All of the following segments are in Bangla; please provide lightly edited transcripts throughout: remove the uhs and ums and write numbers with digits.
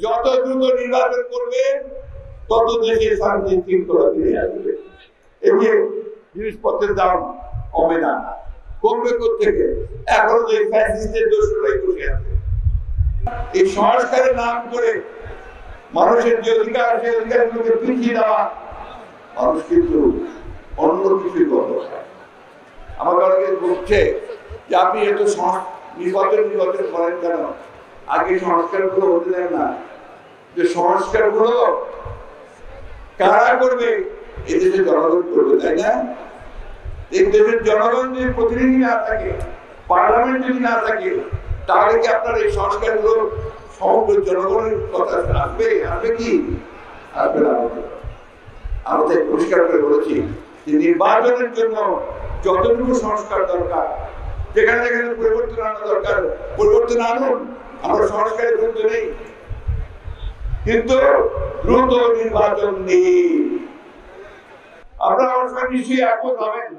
যত দ্রুত নির্বাচন করবে তত দেশে শান্তি শৃঙ্খলা ফিরে আসবে। এই যে জিনিসপত্রের দাম কমে না, কমবে কোথেকে? এখনো যে ফ্যাসিস্টের দোষরাই বসে আছে। এই সংস্কারের নাম করে মানুষের যে অধিকার, সেই অধিকারগুলোকে পিছিয়ে দেওয়া, মানুষ কিন্তু অন্য কিছু করবে। আমাকে অনেকে বলছে যে আপনি এত নির্বাচন করেন কেন, আগে সংস্কারগুলো হতে দেয় না। যে সংস্কারগুলো কারা করবে? এই দেশের জনগণ করবে, তাই না? এই দেশের জনগণ যদি প্রতিনিধি না থাকে, পার্লামেন্ট যদি না থাকে, তাহলে কি আপনার এই সংস্কারগুলো সমগ্র জনগণের কথা আসবে? আসবে কি? আসবে না। আমরা তাই পরিষ্কার করে বলেছি যে নির্বাচনের জন্য যতটুকু সংস্কার দরকার, যেখানে যেখানে পরিবর্তন আনা দরকার পরিবর্তন আনুন, আমরা সংস্কারের বিরুদ্ধে নেই, কিন্তু দ্রুত নির্বাচন নেই। আপনারা আমার সঙ্গে নিশ্চয়ই একমত হবেন,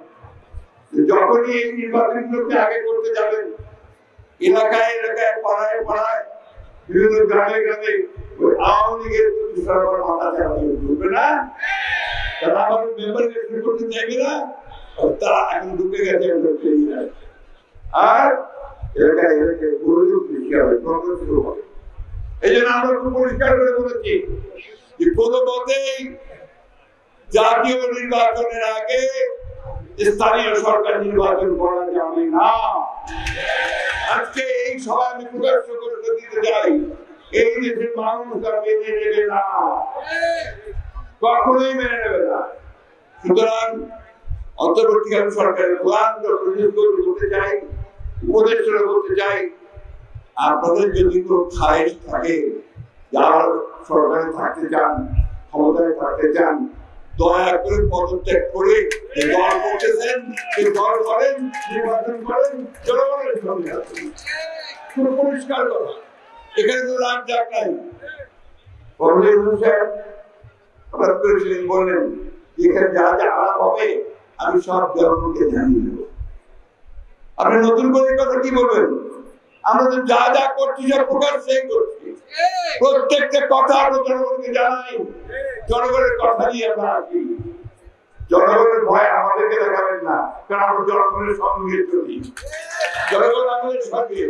যখনই এই নির্বাচনগুলোকে আগে করতে যাবেন, এলাকায় এলাকায় পাড়ায় পাড়ায় বিভিন্ন গ্রামে গ্রামে আওয়ামী লীগের সরকার মাথা চালাতে ঢুকবে না, তারা আমাদের মেম্বার ইলেকশন করতে চাইবে না, তারা এখন ঢুকে গেছে। আর এলাকায় এলাকায় গোলযোগ সৃষ্টি হবে, সংঘর্ষ শুরু হবে। এই জন্য আমরা খুব পরিষ্কার করে বলেছি যে কোনো মতেই জাতীয় নির্বাচনের আগে স্থানীয় সরকার নির্বাচন করা যাবে না। আজকে এই সভায় আমি প্রকাশ্য করে দিতে চাই, এই দেশের মানুষ তারা মেনে নেবে না, কখনোই মেনে নেবে না। সুতরাং অন্তর্বর্তীকালীন সরকারের প্রধান বলতে চাই, উপদেষ্টা বলতে চাই, আপনাদের যদি কোনো খায়েশ থাকে, যারা সরকারে থাকতে চান, ক্ষমতায় থাকতে চান, দয়া করে পদত্যাগ করে দল করতেছেন, দল করেন, নির্বাচন করেন, জনগণের সঙ্গে আছেন। পুরো পরিষ্কার করা, এখানে তো রাগ জাগ নাই। বললেন এখানে যা যা আলাপ হবে আমি সব জনগণকে জানিয়ে দেবো। আপনি নতুন করে কথা কি বলবেন? আমরা তো যা যা করছি সব প্রকাশ্যেই করছি, প্রত্যেকটা কথা আমরা জনগণকে জানাই, জনগণের কথা দিয়ে আমরা আসি। জনগণের ভয় আমাদেরকে দেখাবেন না, কারণ আমরা জনগণের সঙ্গে চলি, জনগণ আমাদের সঙ্গে।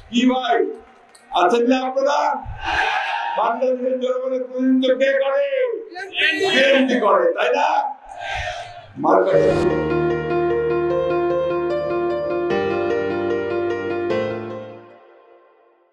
কি ভাই আছেন না আপনারা? বাংলাদেশের জনগণের প্রতিনিধিত্ব কে করে? বিএনপি করে, তাই না? মার্কা